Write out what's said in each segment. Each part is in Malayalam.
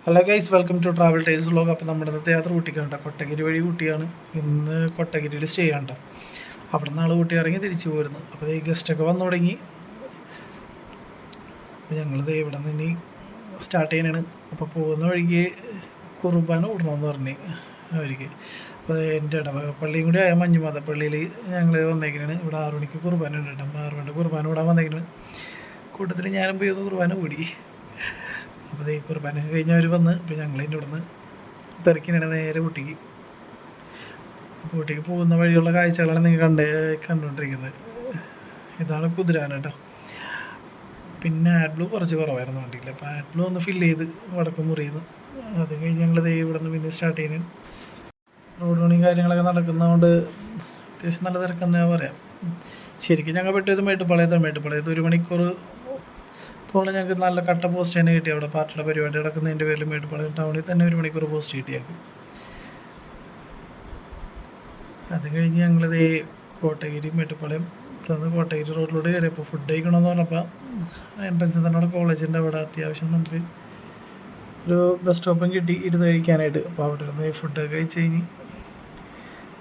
Hello guys, welcome to travel tiles vlog. അപ്പോൾ നമ്മുടെ ഇന്നത്തെ യാത്ര ഊട്ടിക്കാണ്. കൊട്ടഗിരി വഴി ഊട്ടിയാണ്. ഇന്ന് കൊട്ടഗിരിയിൽ സ്റ്റേ ചെയ്യണ്ട. അവിടെ നിന്ന് ആൾ ഊട്ടി ഇറങ്ങി തിരിച്ചു പോരുന്നു. അപ്പോൾ ഈ ഗസ്റ്റൊക്കെ വന്നു തുടങ്ങി. അപ്പോൾ ഞങ്ങളിത് ഇവിടെ നിന്ന് ഇനി സ്റ്റാർട്ട് ചെയ്യാനാണ്. അപ്പോൾ പോകുന്ന വഴിക്ക് കുർബാന കൂടണമെന്ന് പറഞ്ഞ് അവർക്ക്. അപ്പോൾ എൻ്റെ പള്ളിയും കൂടി ആയ മഞ്ഞുമാത പള്ളിയിൽ ഞങ്ങൾ വന്നേക്കാണ്. ഇവിടെ 6 മണിക്ക് കുർബാന ഉണ്ട് കേട്ടോ. 6 മണിക്ക് കുർബാന കൂടാൻ വന്നേക്കാണ്. കൂട്ടത്തിൽ ഞാനും പോയി ഒന്ന് കുർബാന കൂടി. അപ്പോൾ ഈ കുർബാന കഴിഞ്ഞവർ വന്ന് ഇപ്പോൾ ഞങ്ങളതിൻ്റെ ഇവിടെ നിന്ന് തിരക്കിനാണ് നേരെ ഊട്ടിക്ക്. അപ്പോൾ ഊട്ടിക്ക് പോകുന്ന വഴിയുള്ള കാഴ്ചകളാണ് നിങ്ങൾ കണ്ടുകൊണ്ടിരിക്കുന്നത്. ഇതാണ് കുതിരാന കേട്ടോ. പിന്നെ ആഡ് കുറച്ച് കുറവായിരുന്നു വണ്ടിയിൽ. അപ്പോൾ ആഡ് ഒന്ന് ഫില്ല് ചെയ്ത് വടക്കും മുറിയുന്നു. അത് കഴിഞ്ഞ് ഞങ്ങൾ ഇവിടെ നിന്ന് പിന്നെ സ്റ്റാർട്ട് ചെയ്യുന്നു. റോഡ് പണിയും കാര്യങ്ങളൊക്കെ നടക്കുന്നതുകൊണ്ട് അത്യാവശ്യം നല്ല തിരക്കെന്ന് ഞാൻ പറയാം. ശരിക്കും ഞങ്ങൾ പെട്ടത് മേട്ടുപ്പാളയത്ത് 1 മണിക്കൂർ തോളം ഞങ്ങൾക്ക് നല്ല കട്ട പോസ്റ്റ് തന്നെ കിട്ടി. അവിടെ പാർട്ടിയുടെ പരിപാടി നടക്കുന്നതിൻ്റെ പേരിൽ മേട്ടുപ്പാളയം ടൗണിൽ തന്നെ 1 മണിക്കൂർ പോസ്റ്റ് കിട്ടി ഞങ്ങൾക്ക്. അത് കഴിഞ്ഞ് ഞങ്ങളിത് കോട്ടഗിരി മേട്ടുപ്പാളയം കോട്ടഗിരി റോഡിലൂടെ കയറിയപ്പോൾ ഫുഡ് കഴിക്കണമെന്ന് പറഞ്ഞപ്പോൾ എൻട്രൻസിൽ തന്നെ അവിടെ കോളേജിൻ്റെ അവിടെ അത്യാവശ്യം നമുക്ക് ഒരു ബസ് സ്റ്റോപ്പും കിട്ടി ഇരുന്ന് കഴിക്കാനായിട്ട്. അപ്പോൾ അവിടെ ഇരുന്ന് ഫുഡൊക്കെ കഴിച്ച് കഴിഞ്ഞ്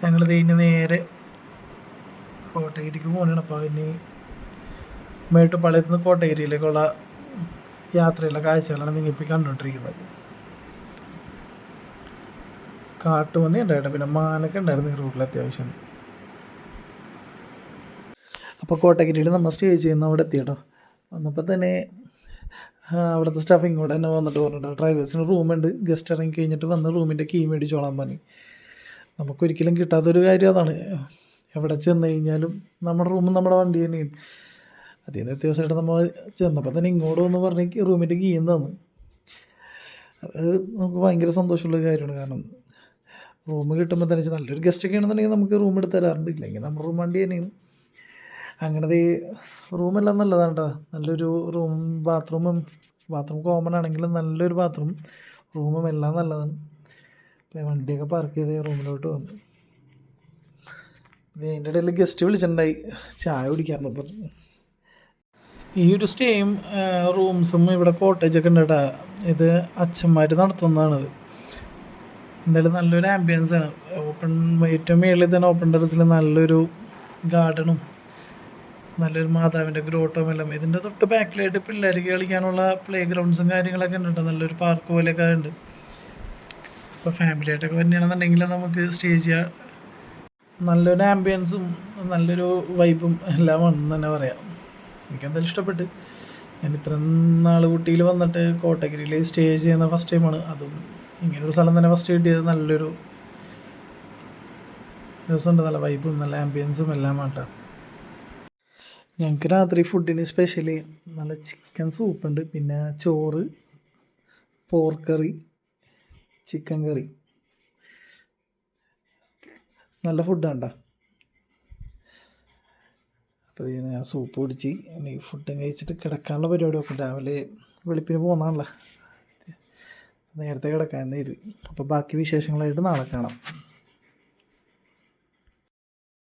ഞങ്ങളിത് ഇനി നേരെ കോട്ടഗിരിക്ക് പോകണം. അപ്പോൾ ഇനി മേട്ടുപ്പാളയത്ത് നിന്ന് കോട്ടഗിരിയിലേക്കുള്ള യാത്രയുള്ള കാഴ്ചകളാണ് നിങ്ങളിപ്പോൾ കണ്ടുകൊണ്ടിരിക്കുന്നത്. കാട്ടുപന്നി ഉണ്ടായിട്ട് പിന്നെ മാനൊക്കെ ഉണ്ടായിരുന്നു ഈ റൂട്ടിൽ അത്യാവശ്യം. അപ്പോൾ കോട്ടഗിരിയിൽ നമ്മൾ സ്റ്റേ ചെയ്യുന്ന അവിടെ എത്തി കേട്ടോ. വന്നപ്പോൾ തന്നെ അവിടുത്തെ സ്റ്റാഫ് ഇങ്ങോട്ട് തന്നെ വന്നിട്ട് പറഞ്ഞിട്ട് ഡ്രൈവേഴ്സിന് റൂമുണ്ട്, ഗസ്റ്റ് ഇറങ്ങി കഴിഞ്ഞിട്ട് വന്ന് റൂമിൻ്റെ കീ മേടിച്ചോളാൻ പറഞ്ഞു. നമുക്കൊരിക്കലും കിട്ടാത്തൊരു കാര്യം അതാണ്. എവിടെ ചെന്ന് കഴിഞ്ഞാലും നമ്മുടെ റൂം നമ്മുടെ വണ്ടി തന്നെയാണ്. അതിന് വ്യത്യാസമായിട്ട് നമ്മൾ ചെന്നപ്പോൾ തന്നെ ഇങ്ങോട്ട് ഒന്ന് പറഞ്ഞ് റൂമിൻ്റെ കീ തന്നു. അത് നമുക്ക് ഭയങ്കര സന്തോഷമുള്ള കാര്യമാണ്. കാരണം റൂം കിട്ടുമ്പോൾ തന്നെ നല്ലൊരു ഗസ്റ്റൊക്കെ ആണെന്നുണ്ടെങ്കിൽ നമുക്ക് റൂം എടുത്ത് തരാറുണ്ട്. ഇല്ലെങ്കിൽ നമ്മുടെ റൂം വണ്ടി തന്നെയാണ്. അങ്ങനത്തെ റൂമെല്ലാം നല്ലതാണ് കേട്ടോ. നല്ലൊരു ബാത്റൂം കോമൺ ആണെങ്കിലും നല്ലൊരു റൂമും എല്ലാം നല്ലതാണ്. വണ്ടിയൊക്കെ പാർക്ക് ചെയ്ത് റൂമിലോട്ട് വന്നു. അതിൻ്റെ ഇടയിൽ ഗസ്റ്റ് വിളിച്ചിട്ടുണ്ടായി ചായ കുടിക്കാമെന്ന് പറഞ്ഞു. ഈ ഒരു സ്റ്റേയും റൂംസും ഇവിടെ കോട്ടേജൊക്കെ ഉണ്ട് കേട്ടോ. ഇത് അച്ഛന്മാർ നടത്തുന്നതാണിത്. എന്തായാലും നല്ലൊരു ആംബിയൻസ് ആണ്. ഏറ്റവും മുകളിൽ തന്നെ ഓപ്പൺ ടെറസിൽ നല്ലൊരു ഗാർഡനും നല്ലൊരു മാതാവിൻ്റെ ഗ്രോട്ടും എല്ലാം. ഇതിൻ്റെ തൊട്ട് ബാക്കിലായിട്ട് പിള്ളേർക്ക് കളിക്കാനുള്ള പ്ലേ ഗ്രൗണ്ട്സും കാര്യങ്ങളൊക്കെ ഉണ്ട് കേട്ടോ. നല്ലൊരു പാർക്ക് പോലെയൊക്കെ ഉണ്ട്. ഇപ്പോൾ ഫാമിലിയായിട്ടൊക്കെ തന്നെയാണെന്നുണ്ടെങ്കിൽ നമുക്ക് സ്റ്റേ ചെയ്യാം. നല്ലൊരു ആംബിയൻസും നല്ലൊരു വൈബും എല്ലാം ആണെന്ന് തന്നെ പറയാം. എനിക്കെന്തായാലും ഇഷ്ടപ്പെട്ട്. ഞാൻ ഇത്ര നാൾ ഊട്ടിയിൽ വന്നിട്ട് കോട്ടഗിരിയിൽ സ്റ്റേ ചെയ്യുന്ന ഫസ്റ്റ് ടൈമാണ്. അതും ഇങ്ങനൊരു സ്ഥലം തന്നെ ഫസ്റ്റ് കിട്ടിയത് നല്ലൊരു രസമുണ്ട്. നല്ല വൈബും നല്ല ആംബിയൻസും എല്ലാം വേണ്ട. ഞങ്ങൾക്ക് രാത്രി ഫുഡിന് സ്പെഷ്യലി നല്ല ചിക്കൻ സൂപ്പുണ്ട്, പിന്നെ ചോറ്, പോർക്ക് കറി, ചിക്കൻ കറി, നല്ല ഫുഡാണ് കേട്ടോ. അപ്പോൾ ഞാൻ സൂപ്പ് കുടിച്ച് ഇനി ഫുഡും കഴിച്ചിട്ട് കിടക്കാനുള്ള പരിപാടി നോക്കും. രാവിലെ വെളുപ്പിന് പോകുന്നതാണല്ലോ, നേരത്തെ കിടക്കാൻ നേര്. അപ്പോൾ ബാക്കി വിശേഷങ്ങളായിട്ട് നാളെ കാണാം.